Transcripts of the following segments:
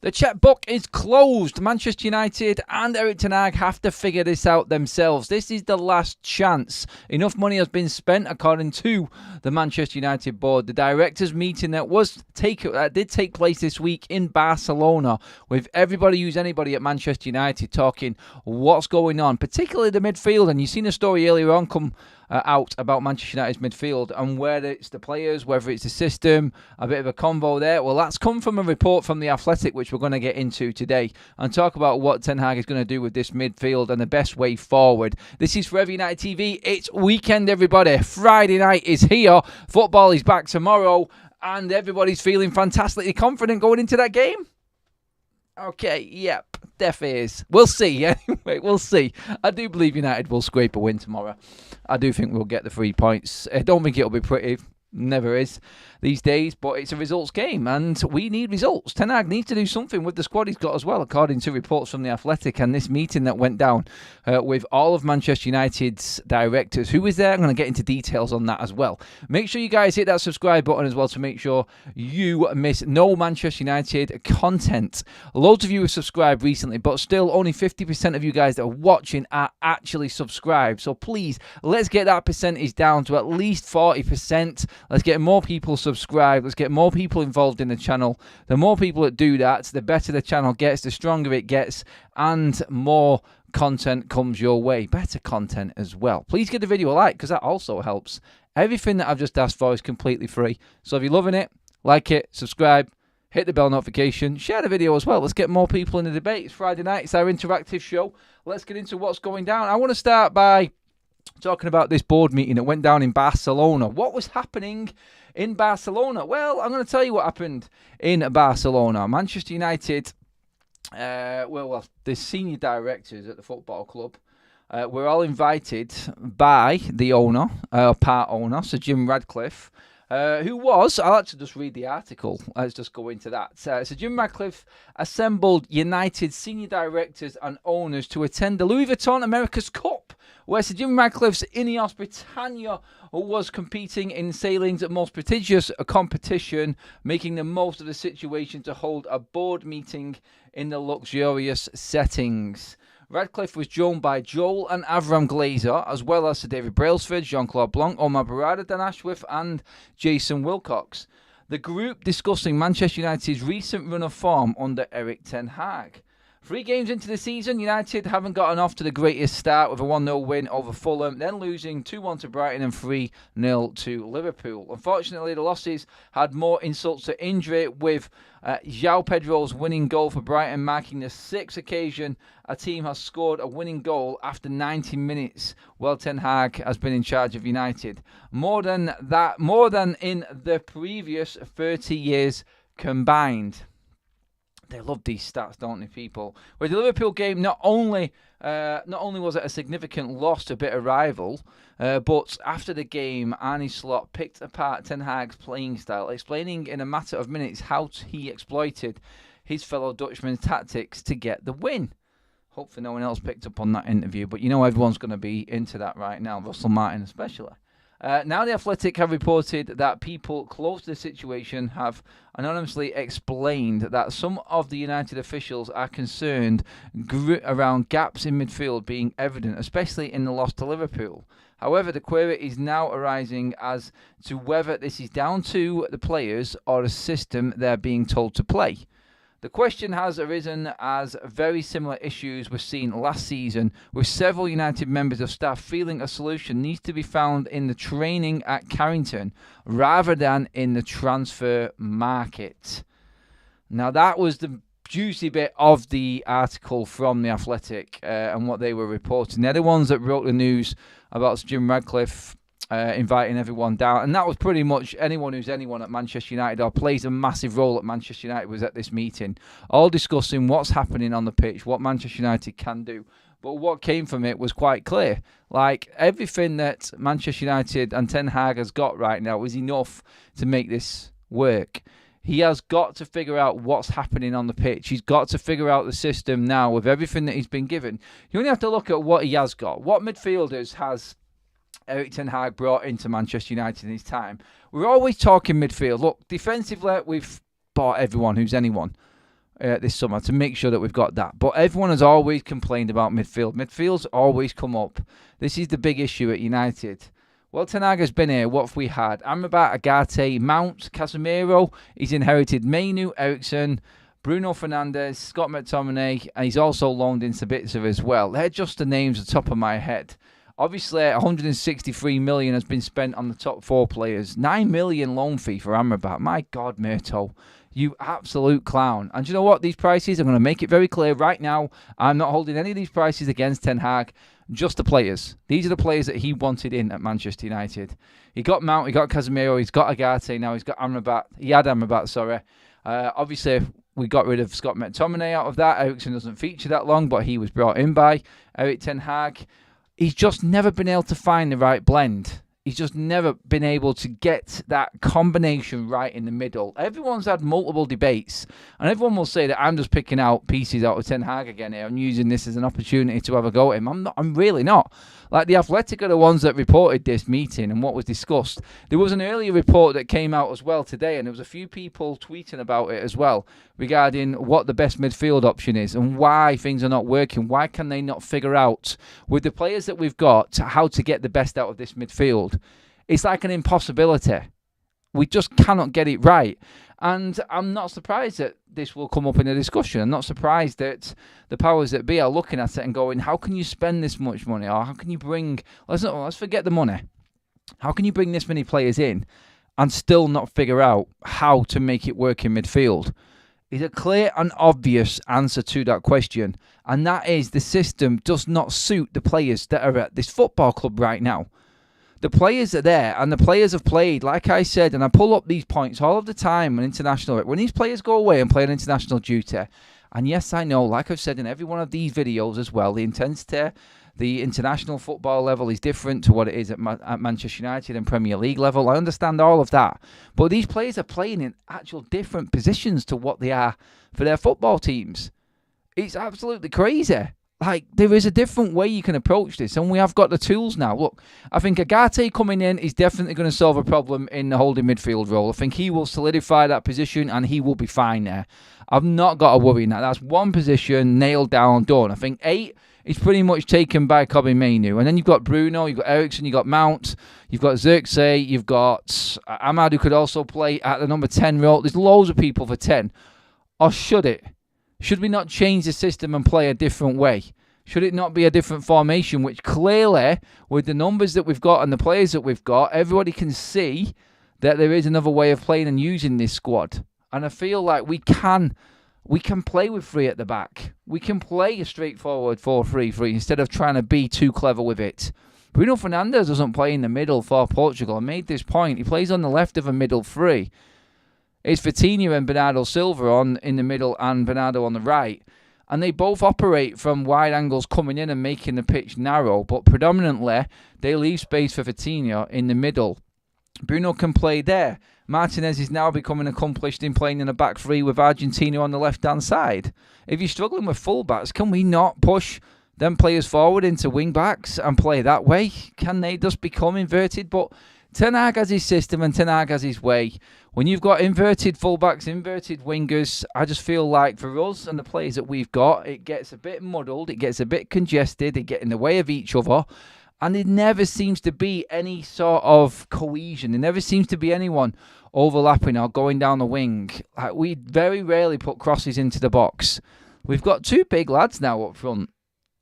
The checkbook is closed. Manchester United and Erik ten Hag have to figure this out themselves. This is the last chance. Enough money has been spent, according to the Manchester United board. The directors' meeting that did take place this week in Barcelona, with everybody who's anybody at Manchester United talking what's going on, particularly the midfield. And you've seen a story earlier on come out about Manchester United's midfield and whether it's the players, whether it's the system, a bit of a convo there. Well, that's come from a report from The Athletic, which we're going to get into today and talk about what Ten Hag is going to do with this midfield and the best way forward. This is Forever United TV. It's weekend, everybody. Friday night is here. Football is back tomorrow and everybody's feeling fantastically confident going into that game. Okay, yep, deaf ears. We'll see. Anyway, we'll see. I do believe United will scrape a win tomorrow. I do think we'll get the 3 points. I don't think it'll be pretty. Never is these days, but it's a results game and we need results. Ten Hag needs to do something with the squad he's got as well, according to reports from The Athletic and this meeting that went down with all of Manchester United's directors. Who was there? I'm going to get into details on that as well. Make sure you guys hit that subscribe button as well to make sure you miss no Manchester United content. Loads of you have subscribed recently, but still only 50% of you guys that are watching are actually subscribed. So please, let's get that percentage down to at least 40%. Let's get more people subscribed. Let's get more people involved in the channel. The more people that do that, the better the channel gets, the stronger it gets, and more content comes your way. Better content as well. Please give the video a like because that also helps. Everything that I've just asked for is completely free. So if you're loving it, like it, subscribe, hit the bell notification, share the video as well. Let's get more people in the debate. It's Friday night. It's our interactive show. Let's get into what's going down. I want to start by talking about this board meeting that went down in Barcelona. What was happening in Barcelona? Well, I'm going to tell you what happened in Barcelona. Manchester United, the senior directors at the football club were all invited by the owner, part owner, Sir Jim Ratcliffe, who was, I'll actually just read the article. Let's just go into that. So Jim Ratcliffe assembled United senior directors and owners to attend the Louis Vuitton America's Cup, where Sir Jim Ratcliffe's Ineos Britannia was competing in sailing's most prestigious competition, making the most of the situation to hold a board meeting in the luxurious settings. Ratcliffe was joined by Joel and Avram Glazer, as well as Sir David Brailsford, Jean-Claude Blanc, Omar Barada, Dan Ashworth and Jason Wilcox. The group discussing Manchester United's recent run of form under Erik ten Hag. 3 games into the season, United haven't gotten off to the greatest start with a 1-0 win over Fulham, then losing 2-1 to Brighton and 3-0 to Liverpool. Unfortunately, the losses had more insults to injury, with João Pedro's winning goal for Brighton marking the 6th occasion a team has scored a winning goal after 90 minutes while Ten Hag has been in charge of United. More than in the previous 30 years combined. They love these stats, don't they, people? With the Liverpool game, not only was it a significant loss to a bitter rival, but after the game, Arne Slot picked apart Ten Hag's playing style, explaining in a matter of minutes how he exploited his fellow Dutchman's tactics to get the win. Hopefully no one else picked up on that interview, but you know everyone's going to be into that right now, Russell Martin especially. Now The Athletic have reported that people close to the situation have anonymously explained that some of the United officials are concerned around gaps in midfield being evident, especially in the loss to Liverpool. However, the query is now arising as to whether this is down to the players or the system they're being told to play. The question has arisen as very similar issues were seen last season, with several United members of staff feeling a solution needs to be found in the training at Carrington rather than in the transfer market. Now, that was the juicy bit of the article from The Athletic and what they were reporting. They're the ones that wrote the news about Jim Ratcliffe inviting everyone down, and that was pretty much anyone who's anyone at Manchester United or plays a massive role at Manchester United was at this meeting, all discussing what's happening on the pitch, what Manchester United can do. But what came from it was quite clear. Like, everything that Manchester United and Ten Hag has got right now is enough to make this work. He has got to figure out what's happening on the pitch. He's got to figure out the system now with everything that he's been given. You only have to look at what he has got. What midfielders has Erik ten Hag brought into Manchester United in his time? We're always talking midfield. Look, defensively, we've bought everyone who's anyone. this summer to make sure that we've got that. But everyone has always complained about midfield. Midfield's always come up. This is the big issue at United. Well, Ten Hag has been here. What have we had? Amrabat, Agate, Mount, Casemiro. He's inherited Mainu, Eriksen, Bruno Fernandes, Scott McTominay, and he's also loaned in Sabitzer as well. They're just the names at the top of my head. Obviously, 163 million has been spent on the top 4 players. 9 million loan fee for Amrabat. My God, Myrto, you absolute clown. And you know what? These prices, I'm going to make it very clear right now. I'm not holding any of these prices against Ten Hag. Just the players. These are the players that he wanted in at Manchester United. He got Mount, he got Casemiro, he's got Agate, now he's got Amrabat. He had Amrabat, sorry. Obviously, we got rid of Scott McTominay out of that. Eriksen doesn't feature that long, but he was brought in by Erik Ten Hag. He's just never been able to find the right blend. He's just never been able to get that combination right in the middle. Everyone's had multiple debates, and everyone will say that I'm just picking out pieces out of Ten Hag again here and using this as an opportunity to have a go at him. I'm really not. Like, the Athletic are the ones that reported this meeting and what was discussed. There was an earlier report that came out as well today, and there was a few people tweeting about it as well regarding what the best midfield option is and why things are not working. Why can they not figure out, with the players that we've got, how to get the best out of this midfield? It's like an impossibility. We just cannot get it right. And I'm not surprised that this will come up in a discussion. I'm not surprised that the powers that be are looking at it and going, how can you spend this much money? Or how can you bring, let's forget the money. How can you bring this many players in and still not figure out how to make it work in midfield? Is a clear and obvious answer to that question. And that is, the system does not suit the players that are at this football club right now. The players are there, and the players have played, like I said, and I pull up these points all of the time on international. When these players go away and play on international duty, and yes, I know, like I've said in every one of these videos as well, the intensity, the international football level is different to what it is at Manchester United and Premier League level. I understand all of that. But these players are playing in actual different positions to what they are for their football teams. It's absolutely crazy. Like, there is a different way you can approach this, and we have got the tools now. Look, I think Agate coming in is definitely going to solve a problem in the holding midfield role. I think he will solidify that position, and he will be fine there. I've not got to worry now. That's one position, nailed down, done. I think 8 is pretty much taken by Kobe Mainu. And then you've got Bruno, you've got Eriksen, you've got Mount, you've got Xerxes, you've got Ahmad, who could also play at the number 10 role. There's loads of people for 10. Or should it? Should we not change the system and play a different way? Should it not be a different formation, which clearly, with the numbers that we've got and the players that we've got, everybody can see that there is another way of playing and using this squad. And I feel like we can play with 3 at the back. We can play a straightforward 4-3-3 instead of trying to be too clever with it. Bruno Fernandes doesn't play in the middle for Portugal. I made this point. He plays on the left of a middle 3. It's Vitinha and Bernardo Silva in the middle and Bernardo on the right. And they both operate from wide angles coming in and making the pitch narrow. But predominantly, they leave space for Vitinha in the middle. Bruno can play there. Martinez is now becoming accomplished in playing in a back 3 with Argentina on the left-hand side. If you're struggling with full-backs, can we not push them players forward into wing-backs and play that way? Can they just become inverted? But Ten Hag has his system and Ten Hag has his way. When you've got inverted fullbacks, inverted wingers, I just feel like for us and the players that we've got, it gets a bit muddled, it gets a bit congested, they get in the way of each other, and there never seems to be any sort of cohesion. There never seems to be anyone overlapping or going down the wing. Like, we very rarely put crosses into the box. We've got 2 big lads now up front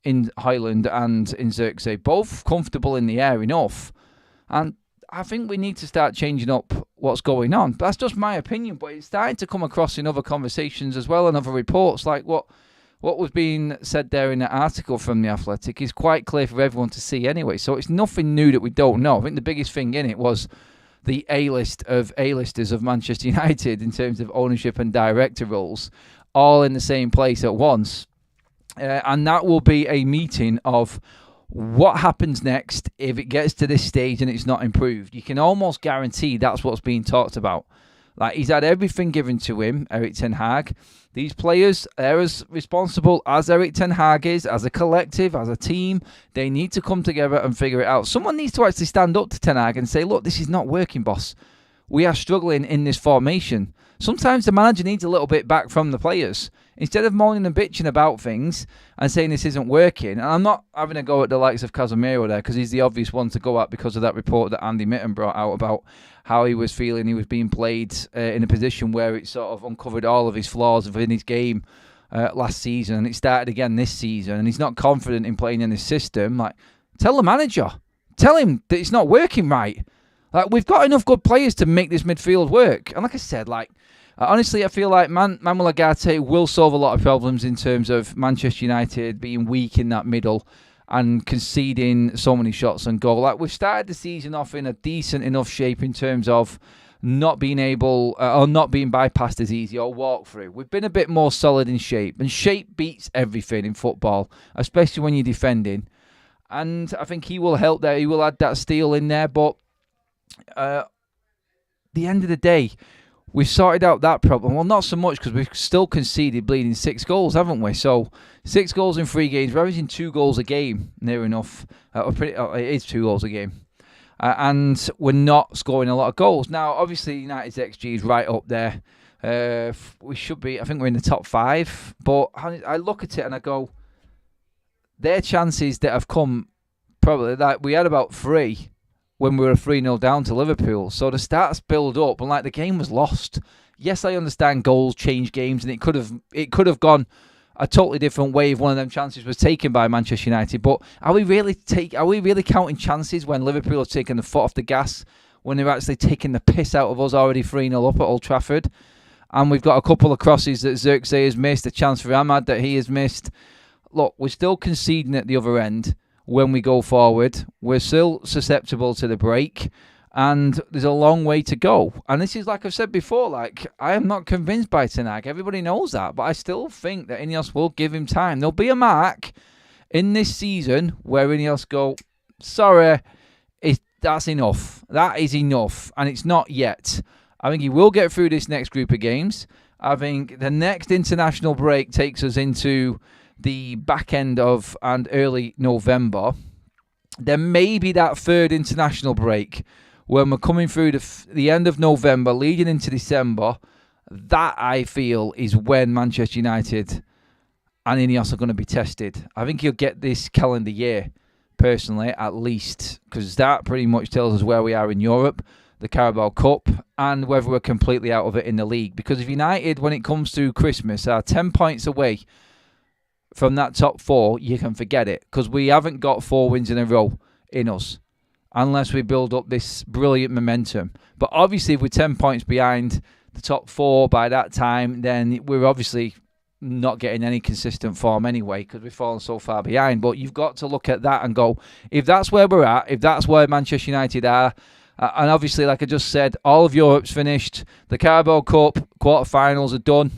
in Highland and in Xerxes, both comfortable in the air enough. And I think we need to start changing up what's going on. But that's just my opinion, but it's starting to come across in other conversations as well and other reports. Like what was being said there in the article from The Athletic is quite clear for everyone to see anyway. So it's nothing new that we don't know. I think the biggest thing in it was the A-list of A-listers of Manchester United in terms of ownership and director roles, all in the same place at once. And that will be a meeting of what happens next if it gets to this stage and it's not improved. You can almost guarantee that's what's being talked about. Like, he's had everything given to him, Erik Ten Hag. These players, they're as responsible as Erik Ten Hag is, as a collective, as a team. They need to come together and figure it out. Someone needs to actually stand up to Ten Hag and say, look, this is not working, boss. We are struggling in this formation. Sometimes the manager needs a little bit back from the players Instead of moaning and bitching about things and saying this isn't working, and I'm not having a go at the likes of Casemiro there because he's the obvious one to go at because of that report that Andy Mitten brought out about how he was feeling he was being played in a position where it sort of uncovered all of his flaws within his game last season, and it started again this season, and he's not confident in playing in this system. Like, tell the manager. Tell him that it's not working right. Like, we've got enough good players to make this midfield work. And like I said, honestly, I feel like Manuel Ugarte will solve a lot of problems in terms of Manchester United being weak in that middle and conceding so many shots on goal. Like, we've started the season off in a decent enough shape in terms of not being able or not being bypassed as easy or walk through. We've been a bit more solid in shape, and shape beats everything in football, especially when you're defending. And I think he will help there. He will add that steel in there. But at the end of the day, we've sorted out that problem. Well, not so much because we've still conceded bleeding 6 goals, haven't we? So 6 goals in 3 games. We're averaging 2 goals a game, near enough. It is 2 goals a game. And we're not scoring a lot of goals. Now, obviously, United's XG is right up there. We should be, I think we're in the top 5. But I look at it and I go, their chances that have come, probably, like we had about 3 when we were 3-0 down to Liverpool. So the stats build up, and the game was lost. Yes, I understand goals change games, and it could have gone a totally different way if one of them chances was taken by Manchester United. But are we really counting chances when Liverpool have taken the foot off the gas, when they're actually taking the piss out of us already 3-0 up at Old Trafford? And we've got a couple of crosses that Xerxes has missed, a chance for Ahmad that he has missed. Look, we're still conceding at the other end when we go forward. We're still susceptible to the break, and there's a long way to go. And this is, like I've said before, I am not convinced by Ten Hag. Everybody knows that, but I still think that Ineos will give him time. There'll be a mark in this season where Ineos go, sorry, that's enough. That is enough, and it's not yet. I think he will get through this next group of games. I think the next international break takes us into the back end of and early November. There may be that third international break when we're coming through the end of November, leading into December. That, I feel, is when Manchester United and Ineos are going to be tested. I think he'll get this calendar year, personally, at least, because that pretty much tells us where we are in Europe, the Carabao Cup, and whether we're completely out of it in the league. Because if United, when it comes to Christmas, are 10 points away from that top 4, you can forget it, because we haven't got 4 wins in a row in us unless we build up this brilliant momentum. But obviously, if we're 10 points behind the top 4 by that time, then we're obviously not getting any consistent form anyway, because we've fallen so far behind. But you've got to look at that and go, if that's where we're at, if that's where Manchester United are, and obviously, like I just said, all of Europe's finished, the Carabao Cup quarterfinals are done,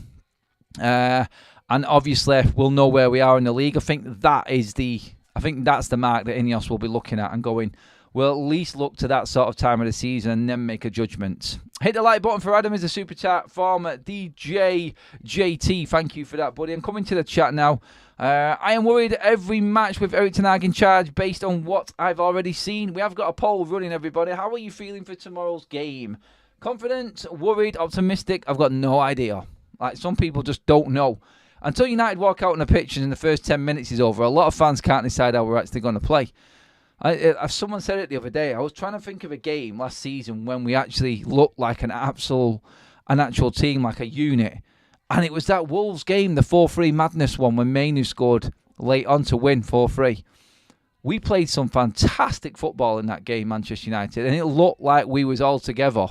and obviously, we'll know where we are in the league. I think that's the mark that Ineos will be looking at and going, we'll at least look to that sort of time of the season and then make a judgment. Hit the like button for Adam is a super chat from DJ JT. Thank you for that, buddy. I'm coming to the chat now. I am worried every match with Erik Ten Hag in charge based on what I've already seen. We have got a poll running, everybody. How are you feeling for tomorrow's game? Confident, worried, optimistic? I've got no idea. Some people just don't know. Until United walk out on the pitch and in the first 10 minutes is over, a lot of fans can't decide how we're actually going to play. Someone said it the other day. I was trying to think of a game last season when we actually looked like an actual team, like a unit. And it was that Wolves game, the 4-3 madness one, when Mainu scored late on to win 4-3. We played some fantastic football in that game, Manchester United, and it looked like we was all together.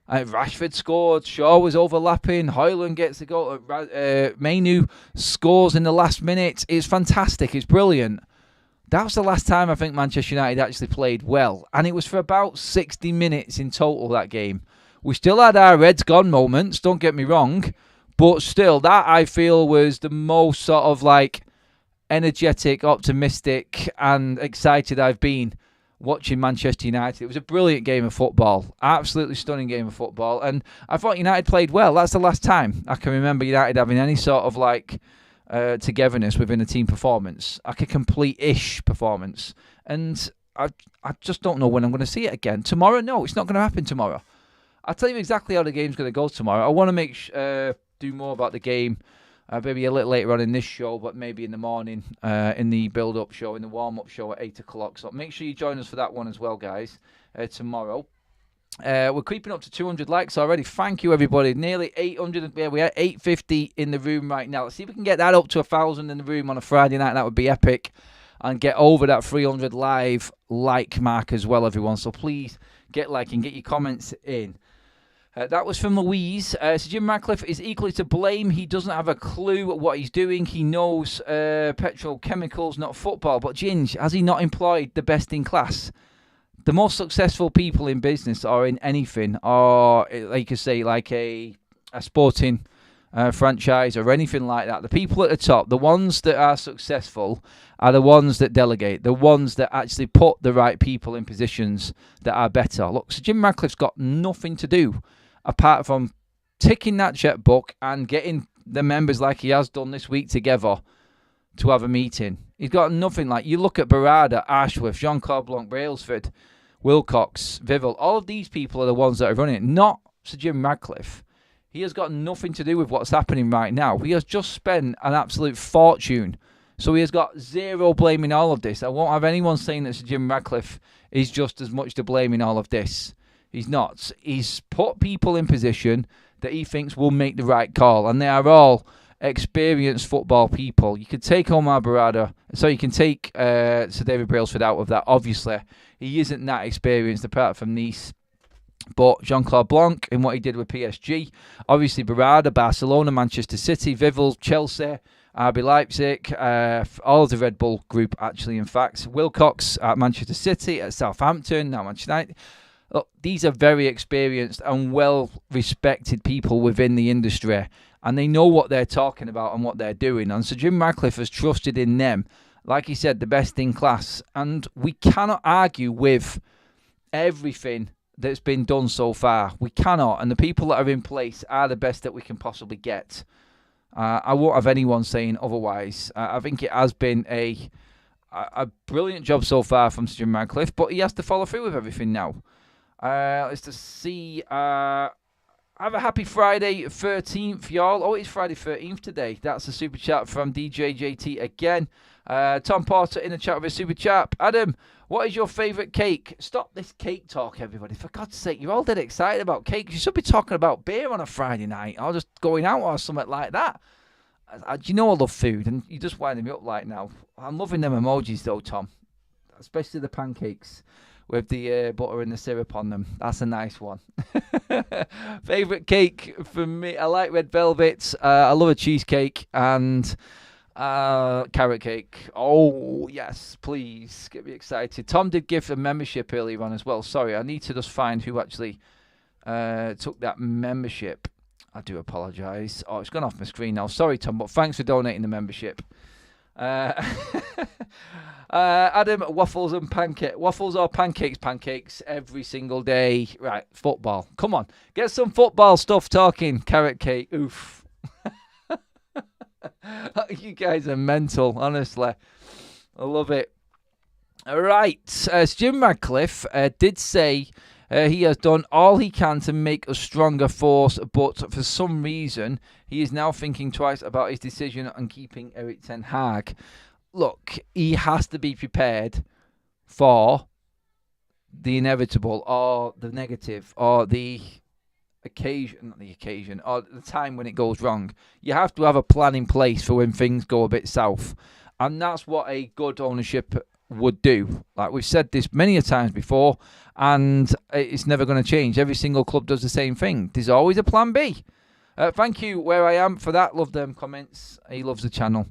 Rashford scored, Shaw was overlapping, Højlund gets the goal, Mainu scores in the last minute. It's fantastic, it's brilliant. That was the last time I think Manchester United actually played well, and it was for about 60 minutes in total, that game. We still had our Reds gone moments, don't get me wrong, but still, that I feel was the most sort of energetic, optimistic and excited I've been watching Manchester United. It was a brilliant game of football. Absolutely stunning game of football. And I thought United played well. That's the last time I can remember United having any sort of togetherness within a team performance. A complete-ish performance. And I just don't know when I'm going to see it again. Tomorrow? No, it's not going to happen tomorrow. I'll tell you exactly how the game's going to go tomorrow. I want to do more about the game Maybe a little later on in this show, but maybe in the morning, in the build-up show, in the warm-up show at 8 o'clock. So make sure you join us for that one as well, guys, tomorrow. We're creeping up to 200 likes already. Thank you, everybody. Nearly 800. Yeah, we're at 850 in the room right now. Let's see if we can get that up to 1,000 in the room on a Friday night. That would be epic. And get over that 300 live like mark as well, everyone. So please get liking, get your comments in. That was from Louise. So Jim Ratcliffe is equally to blame. He doesn't have a clue what he's doing. He knows petrochemicals, not football. But Ginge, has he not employed the best in class? The most successful people in business or in anything, or like you say, like a sporting franchise or anything like that. The people at the top, the ones that are successful, are the ones that delegate, the ones that actually put the right people in positions that are better. Look, so Jim Ratcliffe's got nothing to do apart from ticking that checkbook and getting the members like he has done this week together to have a meeting. He's got nothing. Like, you look at Barada, Ashworth, Jean-Claude Blanc, Brailsford, Wilcox, Vivel, all of these people are the ones that are running it, not Sir Jim Ratcliffe. He has got nothing to do with what's happening right now. He has just spent an absolute fortune. So he has got zero blame in all of this. I won't have anyone saying that Sir Jim Ratcliffe is just as much to blame in all of this. He's not. He's put people in position that he thinks will make the right call. And they are all experienced football people. You can take Omar Barada, so you can take Sir David Brailsford out of that. Obviously, he isn't that experienced apart from Nice. But Jean-Claude Blanc in what he did with PSG. Obviously, Barada, Barcelona, Manchester City, Vivel, Chelsea, RB Leipzig, all of the Red Bull group, actually, in fact. Wilcox at Manchester City, at Southampton, now Manchester United. Look, these are very experienced and well-respected people within the industry, and they know what they're talking about and what they're doing. And so Jim Ratcliffe has trusted in them, like he said, the best in class. And we cannot argue with everything that's been done so far. We cannot, and the people that are in place are the best that we can possibly get. I won't have anyone saying otherwise. I think it has been a brilliant job so far from Sir Jim Ratcliffe, but he has to follow through with everything now. Let's just see. Have a happy Friday 13th, y'all. Oh, it's Friday 13th today. That's a super chat from DJ JT again. Tom Porter in the chat with a super chat. Adam, what is your favourite cake? Stop this cake talk, everybody. For God's sake, you're all dead excited about cake. You should be talking about beer on a Friday night or just going out or something like that. You know I love food, and you're just winding me up like now. I'm loving them emojis, though, Tom. Especially the pancakes with the butter and the syrup on them. That's a nice one. Favourite cake for me, I like red velvet. I love a cheesecake and carrot cake. Oh, yes, please. Get me excited. Tom did give a membership earlier on as well. Sorry, I need to just find who actually took that membership. I do apologise. Oh, it's gone off my screen now. Sorry, Tom, but thanks for donating the membership. Adam, waffles and waffles or pancakes every single day. Right, football. Come on, get some football stuff talking. Carrot cake. Oof. You guys are mental, honestly. I love it. All right, as Jim Ratcliffe did say, he has done all he can to make a stronger force, but for some reason, he is now thinking twice about his decision on keeping Erik ten Hag. Look, he has to be prepared for the inevitable or the negative or the occasion or the time when it goes wrong. You have to have a plan in place for when things go a bit south. And that's what a good ownership would do. Like we've said this many a times before, and it's never going to change. Every single club does the same thing. There's always a plan B. Thank you, Where I Am, for that. Love them comments. He loves the channel.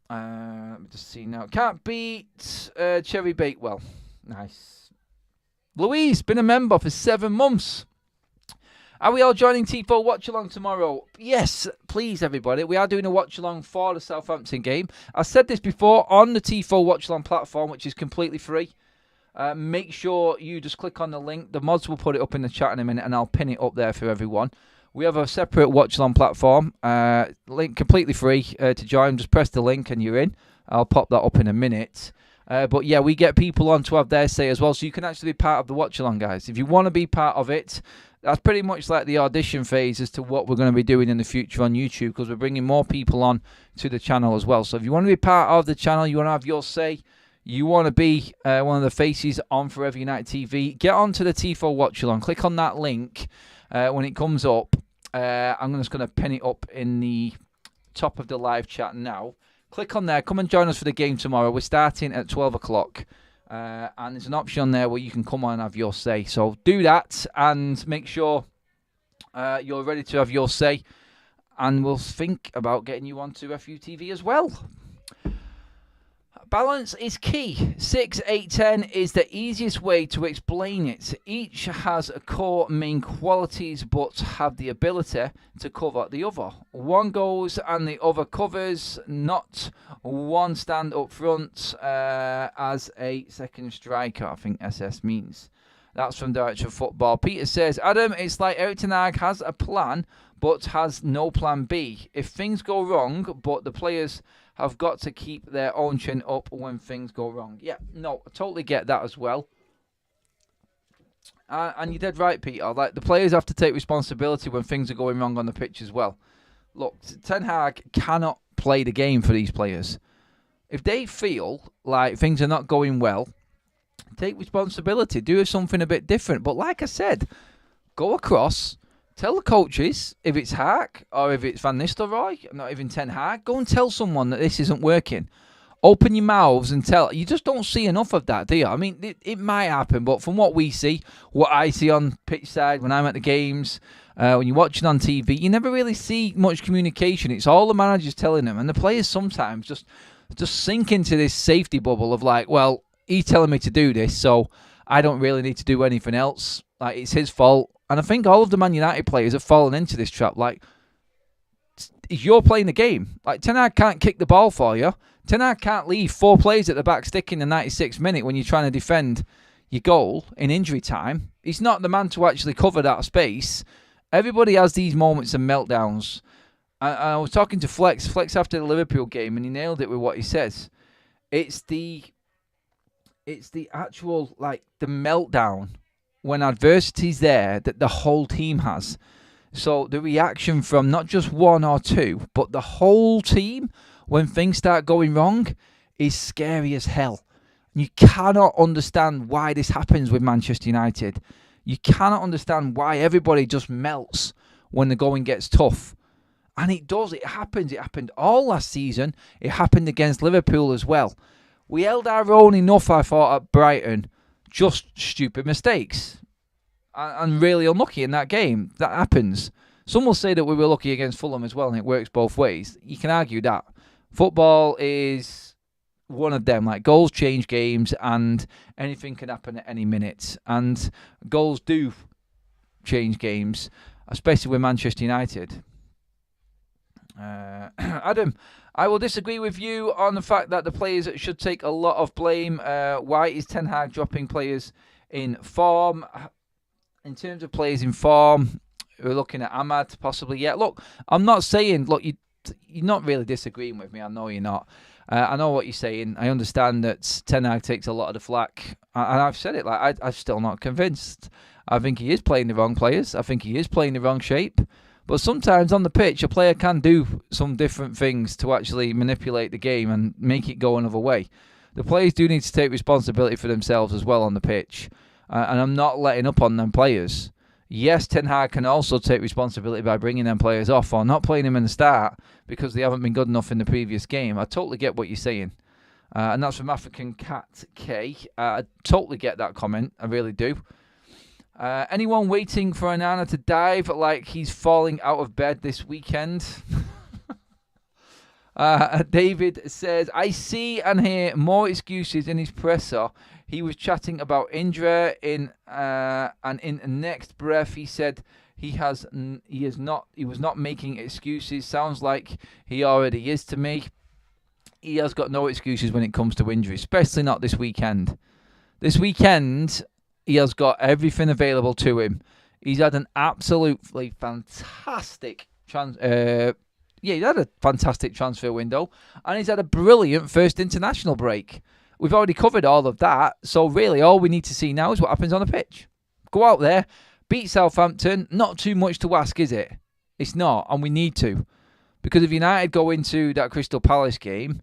Let me just see now. Can't beat Cherry Bakewell. Nice. Louise, been a member for 7 months. Are we all joining T4 Watch Along tomorrow? Yes, please, everybody. We are doing a watch along for the Southampton game. I said this before on the T4 Watch Along platform, which is completely free. Make sure you just click on the link. The mods will put it up in the chat in a minute, and I'll pin it up there for everyone. We have a separate watch along platform. Link completely free to join. Just press the link and you're in. I'll pop that up in a minute. But yeah, we get people on to have their say as well, so you can actually be part of the watch along, guys. If you want to be part of it, that's pretty much like the audition phase as to what we're going to be doing in the future on YouTube, because we're bringing more people on to the channel as well. So if you want to be part of the channel, you want to have your say, you want to be one of the faces on Forever United TV, get onto the Tifo Watch Along. Click on that link when it comes up. I'm just going to pin it up in the top of the live chat now. Click on there. Come and join us for the game tomorrow. We're starting at 12 o'clock. And there's an option on there where you can come on and have your say. So do that and make sure you're ready to have your say. And we'll think about getting you onto FUTV as well. Balance is key. 6, 8, 10 is the easiest way to explain it. Each has core main qualities but have the ability to cover the other. One goes and the other covers, not one stand up front as a second striker, I think SS means. That's from Director of Football. Peter says, Adam, it's like Erik ten Hag has a plan but has no plan B. If things go wrong, but the players have got to keep their own chin up when things go wrong. Yeah, no, I totally get that as well. And you're dead right, Peter. Like, the players have to take responsibility when things are going wrong on the pitch as well. Look, Ten Hag cannot play the game for these players. If they feel like things are not going well, take responsibility. Do something a bit different. But like I said, go across. Tell the coaches, if it's Haak or if it's Van Nistelrooy, not even Ten Hag, go and tell someone that this isn't working. Open your mouths and tell. You just don't see enough of that, do you? I mean, it might happen, but from what we see, what I see on pitch side when I'm at the games, when you're watching on TV, you never really see much communication. It's all the managers telling them, and the players sometimes just sink into this safety bubble of like, well, he's telling me to do this, so I don't really need to do anything else. Like, it's his fault. And I think all of the Man United players have fallen into this trap. Like, you're playing the game. Like, Ten Hag can't kick the ball for you. Ten Hag can't leave 4 players at the back stick in the 96th minute when you're trying to defend your goal in injury time. He's not the man to actually cover that space. Everybody has these moments of meltdowns. I was talking to Flex after the Liverpool game, and he nailed it with what he says. It's the actual, like, the meltdown when adversity's there that the whole team has. So the reaction from not just 1 or 2, but the whole team when things start going wrong is scary as hell. You cannot understand why this happens with Manchester United. You cannot understand why everybody just melts when the going gets tough. And it does. It happens. It happened all last season. It happened against Liverpool as well. We held our own enough, I thought, at Brighton. Just stupid mistakes. And really unlucky in that game. That happens. Some will say that we were lucky against Fulham as well, and it works both ways. You can argue that. Football is one of them. Like, goals change games, and anything can happen at any minute. And goals do change games, especially with Manchester United. Adam, I will disagree with you on the fact that the players should take a lot of blame. Why is Ten Hag dropping players in form? In terms of players in form, we're looking at Ahmad possibly. Yeah, look, I'm not saying, look, you're not really disagreeing with me. I know you're not. I know what you're saying. I understand that Ten Hag takes a lot of the flack. And I've said it, like, I'm still not convinced. I think he is playing the wrong players. I think he is playing the wrong shape. But sometimes on the pitch, a player can do some different things to actually manipulate the game and make it go another way. The players do need to take responsibility for themselves as well on the pitch. And I'm not letting up on them players. Yes, Ten Hag can also take responsibility by bringing them players off or not playing them in the start because they haven't been good enough in the previous game. I totally get what you're saying. And that's from African Cat K. I totally get that comment. I really do. Anyone waiting for Onana to dive like he's falling out of bed this weekend? David says, I see and hear more excuses in his presser. He was chatting about Indra and in the next breath he said he was not making excuses. Sounds like he already is to me. He has got no excuses when it comes to injury, especially not this weekend. This weekend, he has got everything available to him. He's had an absolutely fantastic he's had a fantastic transfer window, and he's had a brilliant first international break. We've already covered all of that, so really all we need to see now is what happens on the pitch. Go out there, Beat Southampton, not too much to ask, is it? It's not, and we need to. Because if United go into that Crystal Palace game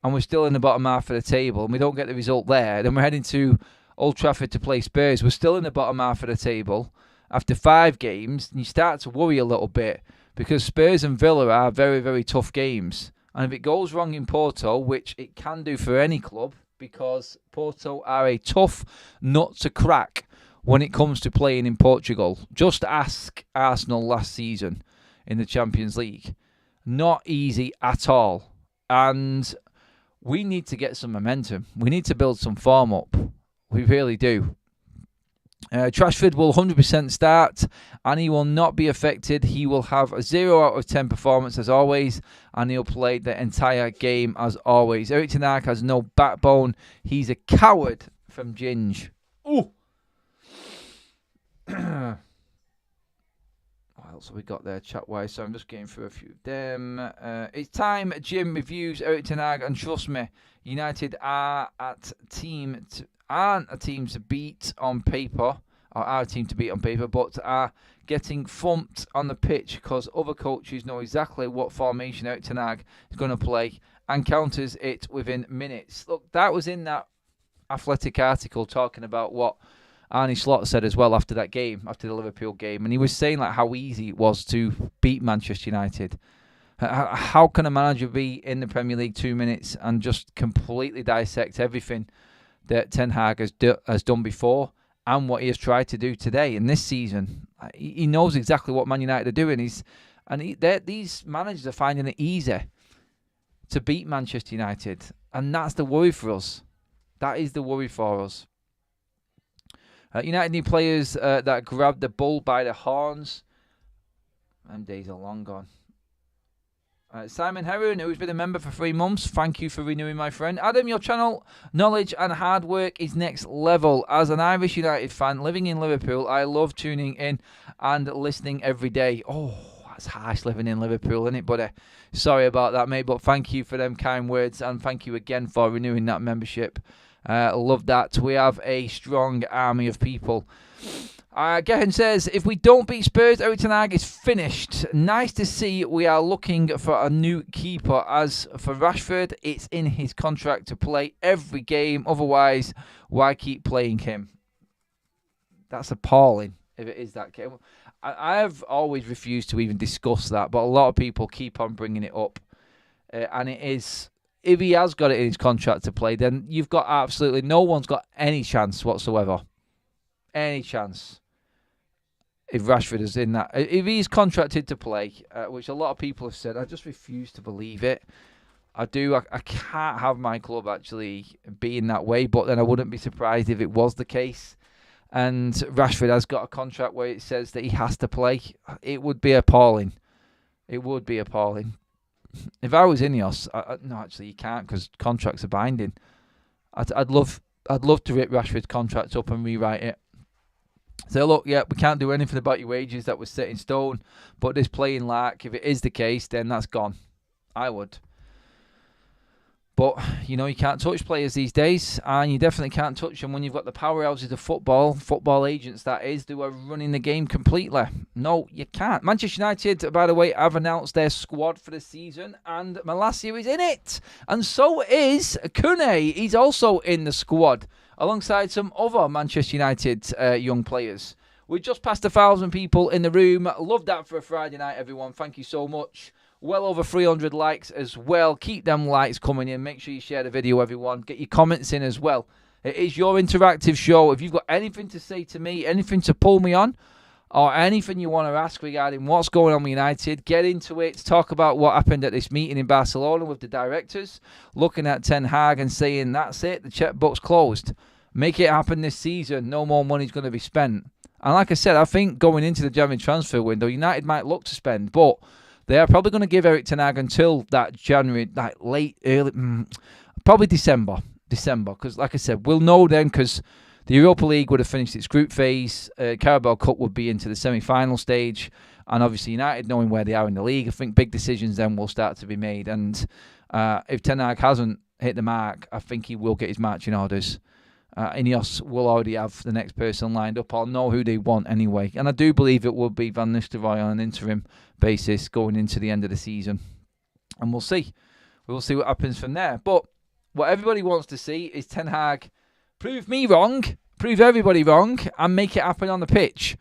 and we're still in the bottom half of the table and we don't get the result there, then we're heading to Old Trafford to play Spurs. We're still in the bottom half of the table after 5 games, and you start to worry a little bit because Spurs and Villa are very, very tough games. And if it goes wrong in Porto, which it can do for any club, because Porto are a tough nut to crack when it comes to playing in Portugal. Just ask Arsenal last season in the Champions League. Not easy at all. And we need to get some momentum. We need to build some form up. We really do. Trashford will 100% start and he will not be affected. He will have a 0 out of 10 performance as always, and he'll play the entire game as always. Erik ten Hag has no backbone. He's a coward from Ginge. Ooh. What else have we got there chat-wise? So I'm just getting through a few of them. It's time Jim reviews Erik ten Hag, and trust me, United aren't a team to beat on paper, or are a team to beat on paper, but are getting thumped on the pitch because other coaches know exactly what formation Erik ten Hag is going to play and counters it within minutes. Look, that was in that Athletic article talking about what Arne Slot said as well after that game, after the Liverpool game, and he was saying like how easy it was to beat Manchester United. How can a manager be in the Premier League 2 minutes and just completely dissect everything that Ten Hag has done before and what he has tried to do today in this season? He knows exactly what Man United are doing. These managers are finding it easy to beat Manchester United, and that's the worry for us. That is the worry for us. United need players that grab the bull by the horns. Them days are long gone. Simon Heron, who's been a member for 3 months, thank you for renewing, my friend. Adam, your channel, knowledge and hard work is next level. As an Irish United fan living in Liverpool, I love tuning in and listening every day. Oh, that's harsh living in Liverpool, isn't it, buddy? Sorry about that, mate, but thank you for them kind words, and thank you again for renewing that membership. Love that. We have a strong army of people. Gehan says, if we don't beat Spurs, Erik ten Hag is finished. Nice to see we are looking for a new keeper. As for Rashford, it's in his contract to play every game. Otherwise, why keep playing him? That's appalling if it is that game. I have always refused to even discuss that, but a lot of people keep on bringing it up. And it is, if he has got it in his contract to play, then you've got absolutely no one's got any chance whatsoever. Any chance. If Rashford is in that, if he's contracted to play, which a lot of people have said, I just refuse to believe it. I can't have my club actually being that way, but then I wouldn't be surprised if it was the case. And Rashford has got a contract where it says that he has to play. It would be appalling. It would be appalling. If I was Ineos, no, actually you can't because contracts are binding. I'd love to rip Rashford's contract up and rewrite it. So look, yeah, we can't do anything about your wages that was set in stone, but this playing like, if it is the case, then that's gone. I would. But, you know, you can't touch players these days, and you definitely can't touch them when you've got the powerhouses of football agents, that is, who are running the game completely. No, you can't. Manchester United, by the way, have announced their squad for the season, and Malacia is in it. And so is Kune. He's also in the squad, alongside some other Manchester United young players. We just passed 1,000 people in the room. Love that for a Friday night, everyone. Thank you so much. Well over 300 likes as well. Keep them likes coming in. Make sure you share the video, everyone. Get your comments in as well. It is your interactive show. If you've got anything to say to me, anything to pull me on, or anything you want to ask regarding what's going on with United, get into it. Talk about what happened at this meeting in Barcelona with the directors, looking at Ten Hag and saying, that's it, the checkbook's closed. Make it happen this season. No more money's going to be spent. And like I said, I think going into the January transfer window, United might look to spend, but they are probably going to give Erik ten Hag until that January, that early, probably December. Because like I said, we'll know then, because the Europa League would have finished its group phase. Carabao Cup would be into the semi-final stage. And obviously United, knowing where they are in the league, I think big decisions then will start to be made. And if Ten Hag hasn't hit the mark, I think he will get his marching orders. Ineos will already have the next person lined up or know who they want anyway. And I do believe it will be Van Nistelrooy on an interim basis going into the end of the season. And we'll see. We'll see what happens from there. But what everybody wants to see is Ten Hag prove me wrong, prove everybody wrong, and make it happen on the pitch.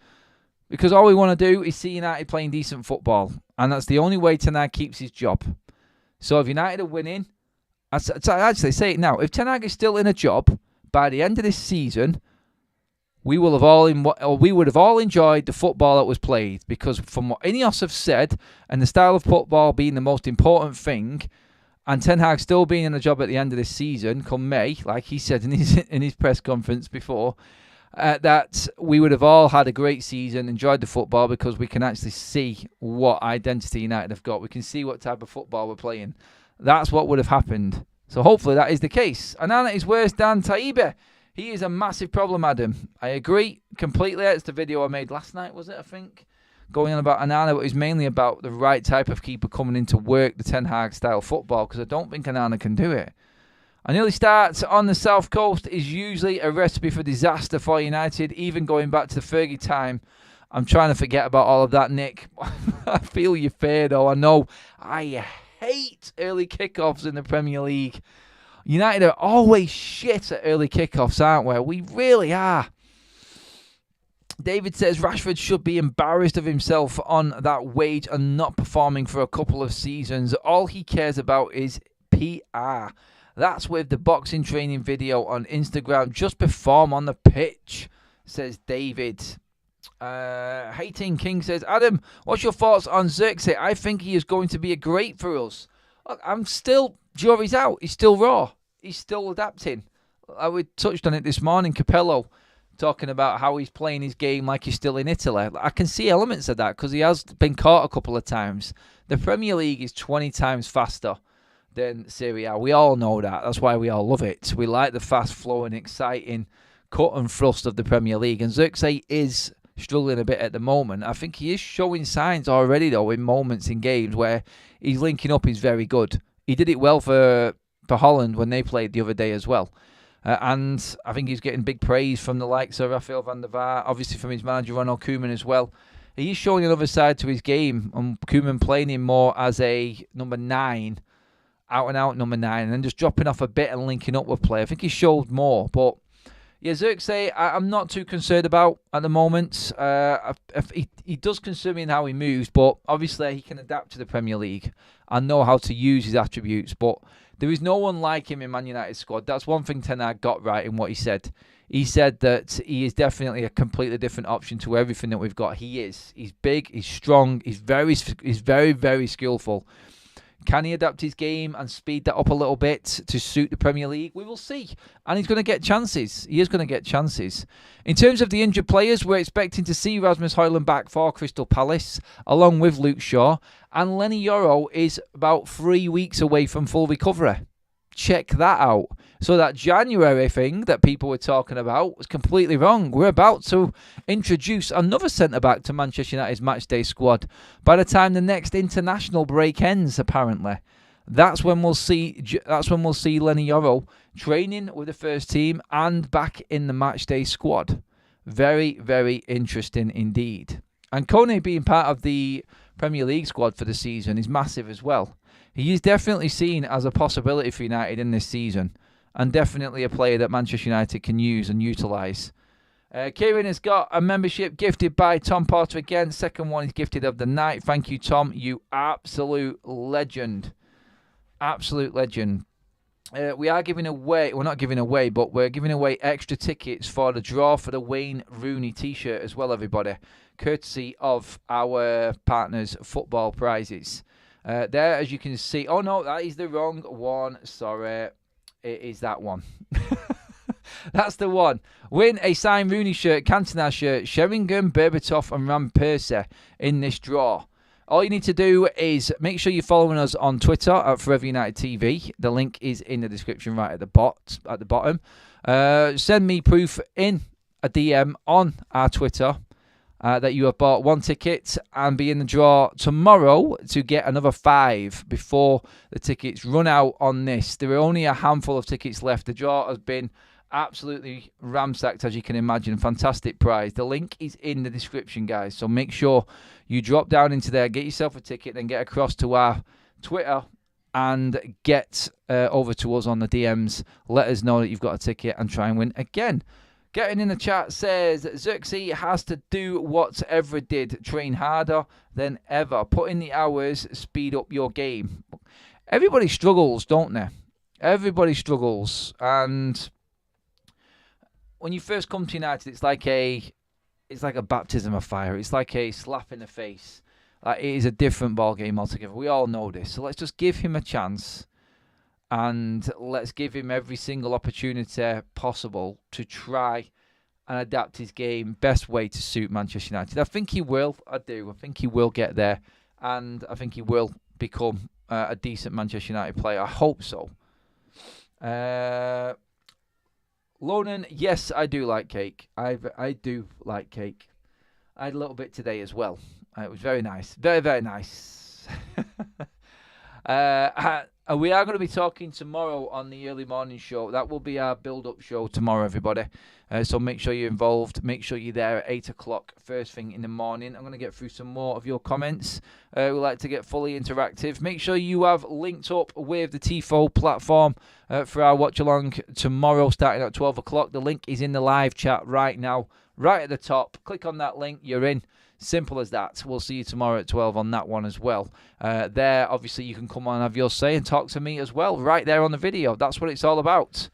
Because all we want to do is see United playing decent football. And that's the only way Ten Hag keeps his job. So if United are winning, I actually say it now, if Ten Hag is still in a job, by the end of this season, we would have all enjoyed the football that was played. Because from what Ineos have said, and the style of football being the most important thing, and Ten Hag still being in a job at the end of this season, come May, like he said in his press conference before, that we would have all had a great season, enjoyed the football, because we can actually see what identity United have got. We can see what type of football we're playing. That's what would have happened. So hopefully that is the case. Anana is worse than Taibe. He is a massive problem, Adam. I agree completely. It's the video I made last night, was it, I think? Going on about Anana, but it's mainly about the right type of keeper coming in to work the Ten Hag style football, because I don't think Anana can do it. An early start on the South Coast is usually a recipe for disaster for United, even going back to the Fergie time. I'm trying to forget about all of that, Nick. I feel your fear, though. I know I hate early kickoffs in the Premier League. United are always shit at early kickoffs, aren't we? We really are. David says Rashford should be embarrassed of himself on that wage and not performing for a couple of seasons. All he cares about is PR. That's with the boxing training video on Instagram. Just perform on the pitch, says David. Hating King says, Adam, what's your thoughts on Xerxes? I think he is going to be a great for us. Look, jury's out. He's still raw. He's still adapting. We touched on it this morning. Capello talking about how he's playing his game like he's still in Italy. I can see elements of that because he has been caught a couple of times. The Premier League is 20 times faster than Serie A. We all know that. That's why we all love it. We like the fast-flowing, exciting cut and thrust of the Premier League. And Xerxes is struggling a bit at the moment. I think he is showing signs already, though, in moments in games where he's linking up is very good. He did it well for Holland when they played the other day as well. And I think he's getting big praise from the likes of Rafael van der Vaart, obviously from his manager Ronald Koeman as well. He's showing another side to his game, and Koeman playing him more as a number 9, out-and-out number 9, and then just dropping off a bit and linking up with play. I think he showed more, but yeah, Xerxes, I'm not too concerned about at the moment. He does concern me in how he moves, but obviously he can adapt to the Premier League and know how to use his attributes. But there is no one like him in Man United's squad. That's one thing Ten Hag got right in what he said. He said that he is definitely a completely different option to everything that we've got. He is. He's big, he's strong, he's very, very skillful. Can he adapt his game and speed that up a little bit to suit the Premier League? We will see. And he's going to get chances. He is going to get chances. In terms of the injured players, we're expecting to see Rasmus Højlund back for Crystal Palace, along with Luke Shaw. And Lenny Yoro is about 3 weeks away from full recovery. Check that out. So that January thing that people were talking about was completely wrong. We're about to introduce another centre-back to Manchester United's matchday squad by the time the next international break ends, apparently. That's when we'll see Lenny Yoro training with the first team and back in the matchday squad. Very, very interesting indeed. And Kone being part of the Premier League squad for the season is massive as well. He is definitely seen as a possibility for United in this season, and definitely a player that Manchester United can use and utilise. Kieran has got a membership gifted by Tom Porter again. Second one is gifted of the night. Thank you, Tom. You absolute legend. Absolute legend. We are giving away, we're not giving away, but we're giving away extra tickets for the draw for the Wayne Rooney t-shirt as well, everybody. Courtesy of our partners, Football Prizes. There, as you can see, oh no, that is the wrong one. Sorry, it is that one. That's the one. Win a signed Rooney shirt, Cantona shirt, Sheringham, Berbatov and Van Persie in this draw. All you need to do is make sure you're following us on Twitter at Forever United TV. The link is in the description right at the bottom. Send me proof in a DM on our Twitter that you have bought one ticket and be in the draw tomorrow to get another 5 before the tickets run out on this. There are only a handful of tickets left. The draw has been Absolutely ramsacked, as you can imagine. Fantastic prize. The link is in the description, guys. So make sure you drop down into there, get yourself a ticket, and get across to our Twitter and get over to us on the DMs. Let us know that you've got a ticket and try and win again. Getting in the chat says, Xerxes has to do what ever did. Train harder than ever. Put in the hours, speed up your game. Everybody struggles, don't they? Everybody struggles. And when you first come to United, it's like a baptism of fire. It's like a slap in the face. It is a different ball game altogether. We all know this. So let's just give him a chance. And let's give him every single opportunity possible to try and adapt his game best way to suit Manchester United. I think he will. I do. I think he will get there. And I think he will become a decent Manchester United player. I hope so. Lonan, yes, I do like cake. I do like cake. I had a little bit today as well. It was very nice. Very, very nice. We are going to be talking tomorrow on the early morning show. That will be our build-up show tomorrow, everybody. So make sure you're involved. Make sure you're there at 8 o'clock, first thing in the morning. I'm going to get through some more of your comments. We like to get fully interactive. Make sure you have linked up with the TIFO platform for our watch-along tomorrow, starting at 12 o'clock. The link is in the live chat right now, right at the top. Click on that link. You're in. Simple as that. We'll see you tomorrow at 12 on that one as well. There, obviously, you can come on and have your say and talk to me as well, right there on the video. That's what it's all about.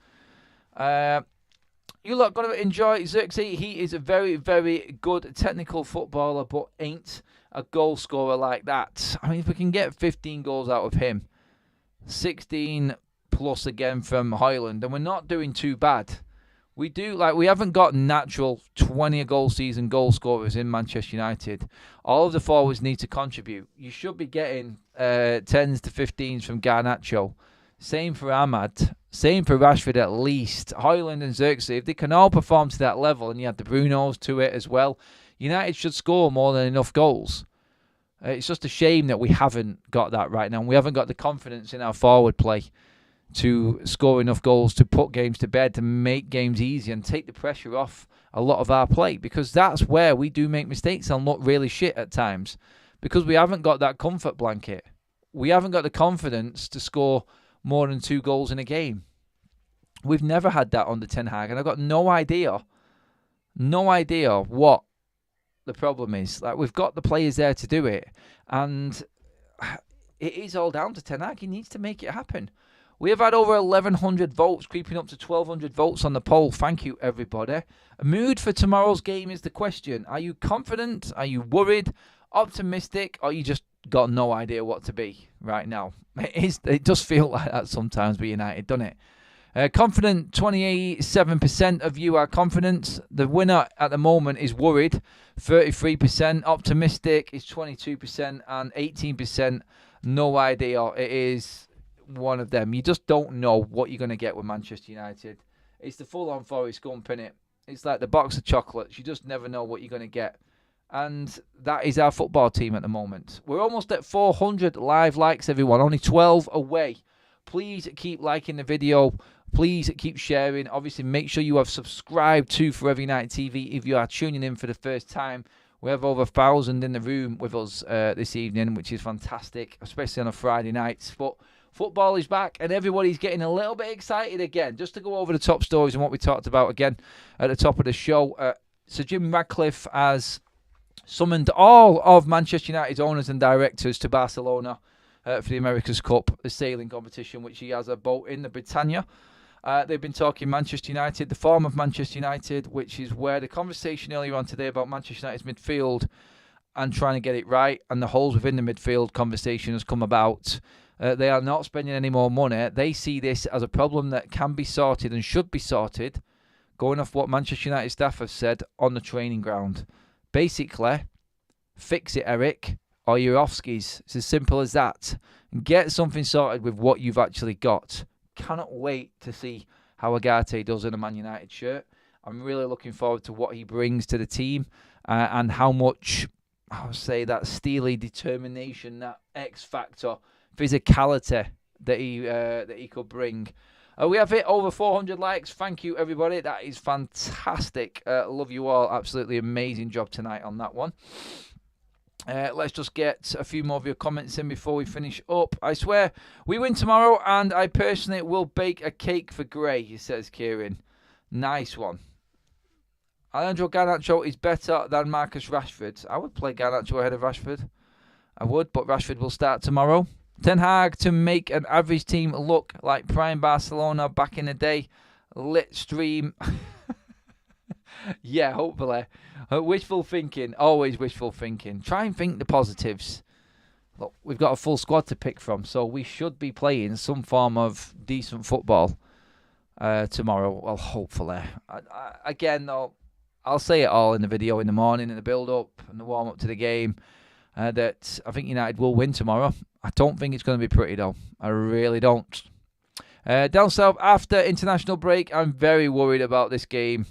You lot going to enjoy Xerxes. He is a very, very good technical footballer, but ain't a goal scorer like that. I mean, if we can get 15 goals out of him, 16 plus again from Højlund, then we're not doing too bad. We haven't got natural 20-goal season goal scorers in Manchester United. All of the forwards need to contribute. You should be getting 10s to 15s from Garnacho. Same for Ahmad. Same for Rashford at least. Højlund and Xerxes, if they can all perform to that level, and you add the Brunos to it as well, United should score more than enough goals. It's just a shame that we haven't got that right now. We haven't got the confidence in our forward play to score enough goals, to put games to bed, to make games easy and take the pressure off a lot of our play, because that's where we do make mistakes and look really shit at times, because we haven't got that comfort blanket. We haven't got the confidence to score more than 2 goals in a game. We've never had that under Ten Hag, and I've got no idea what the problem is. We've got the players there to do it, and it is all down to Ten Hag. He needs to make it happen. We have had over 1,100 votes, creeping up to 1,200 votes on the poll. Thank you, everybody. Mood for tomorrow's game is the question. Are you confident? Are you worried? Optimistic? Or you just got no idea what to be right now? It does feel like that sometimes with United, doesn't it? Confident, 27% of you are confident. The winner at the moment is worried, 33%. Optimistic is 22%, and 18% no idea. It is one of them. You just don't know what you're going to get with Manchester United. It's the full-on Forrest Gump, innit? It's like the box of chocolates. You just never know what you're going to get. And that is our football team at the moment. We're almost at 400 live likes, everyone. Only 12 away. Please keep liking the video. Please keep sharing. Obviously, make sure you have subscribed to Forever United TV if you are tuning in for the first time. We have over 1,000 in the room with us this evening, which is fantastic, especially on a Friday night. But football is back, and everybody's getting a little bit excited again. Just to go over the top stories and what we talked about again at the top of the show. Sir Jim Ratcliffe has summoned all of Manchester United's owners and directors to Barcelona for the America's Cup, the sailing competition, which he has a boat in, the Britannia. They've been talking Manchester United, the form of Manchester United, which is where the conversation earlier on today about Manchester United's midfield and trying to get it right, and the holes within the midfield conversation has come about. They are not spending any more money. They see this as a problem that can be sorted and should be sorted, going off what Manchester United staff have said on the training ground. Basically, fix it, Eric, or you're off skis. It's as simple as that. Get something sorted with what you've actually got. Cannot wait to see how Agate does in a Man United shirt. I'm really looking forward to what he brings to the team and how much, I would say, that steely determination, that X factor, physicality that he could bring. We have hit over 400 likes. Thank you, everybody. That is fantastic. Love you all. Absolutely amazing job tonight on that one. Let's just get a few more of your comments in before we finish up. I swear, we win tomorrow, and I personally will bake a cake for Gray, he says Kieran. Nice one. Alejandro Garnacho is better than Marcus Rashford. I would play Garnacho ahead of Rashford. I would, but Rashford will start tomorrow. Ten Hag to make an average team look like prime Barcelona back in the day. Lit stream. Yeah, hopefully. Wishful thinking. Always wishful thinking. Try and think the positives. Look, we've got a full squad to pick from, so we should be playing some form of decent football tomorrow. Well, hopefully. Again, though, I'll say it all in the video in the morning, in the build-up and the warm-up to the game, that I think United will win tomorrow. I don't think it's going to be pretty, though. I really don't. Down south, after international break, I'm very worried about this game.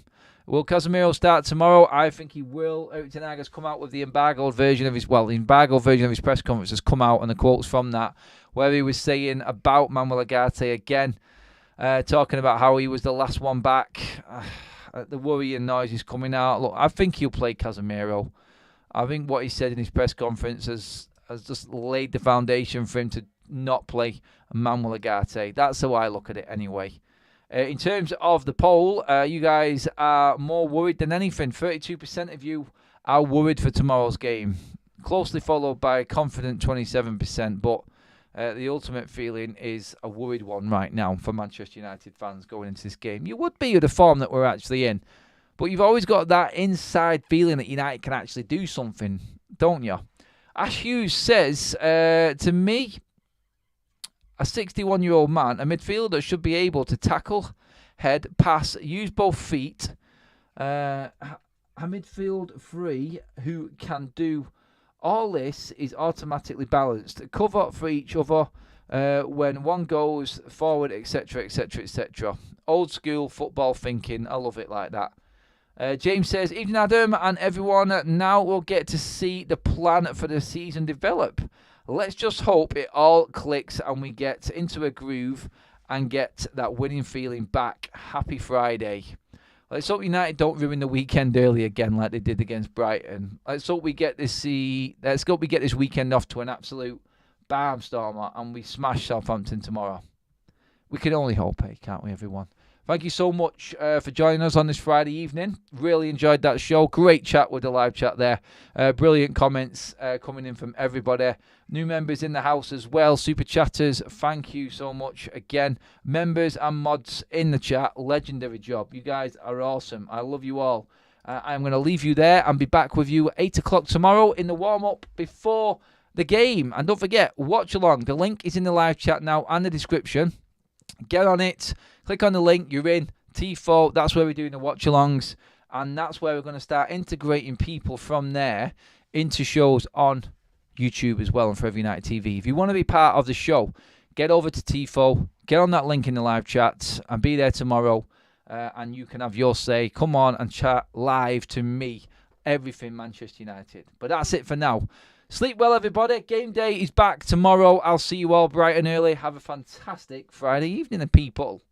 Will Casemiro start tomorrow? I think he will. Erik ten Hag has come out with the embargoed version of his press conference has come out, and the quotes from that, where he was saying about Manuel Ugarte again, talking about how he was the last one back. The worrying noise is coming out. Look, I think he'll play Casemiro. I think what he said in his press conference has just laid the foundation for him to not play Manuel Ugarte. That's how I look at it anyway. In terms of the poll, you guys are more worried than anything. 32% of you are worried for tomorrow's game. Closely followed by confident 27%. But the ultimate feeling is a worried one right now for Manchester United fans going into this game. You would be with the form that we're actually in. But you've always got that inside feeling that United can actually do something, don't you? Ash Hughes says, to me, a 61-year-old man, a midfielder should be able to tackle, head, pass, use both feet. A midfield three who can do all this is automatically balanced. Cover for each other when one goes forward, etc., etc., etc. Old school football thinking. I love it like that. James says, evening Adam and everyone, now we'll get to see the plan for the season develop. Let's just hope it all clicks and we get into a groove and get that winning feeling back. Happy Friday. Let's hope United don't ruin the weekend early again like they did against Brighton. Let's hope we get this weekend off to an absolute barnstormer and we smash Southampton tomorrow. We can only hope, can't we, everyone? Thank you so much for joining us on this Friday evening. Really enjoyed that show. Great chat with the live chat there. Brilliant comments coming in from everybody. New members in the house as well. Super chatters, thank you so much again. Members and mods in the chat, legendary job. You guys are awesome. I love you all. I'm going to leave you there and be back with you at 8 o'clock tomorrow in the warm-up before the game. And don't forget, watch along. The link is in the live chat now and the description. Get on it. Click on the link. You're in. TIFO. That's where we're doing the watch-alongs. And that's where we're going to start integrating people from there into shows on YouTube as well and Forever United TV. If you want to be part of the show, get over to TIFO. Get on that link in the live chat and be there tomorrow. And you can have your say. Come on and chat live to me. Everything Manchester United. But that's it for now. Sleep well, everybody. Game day is back tomorrow. I'll see you all bright and early. Have a fantastic Friday evening, people.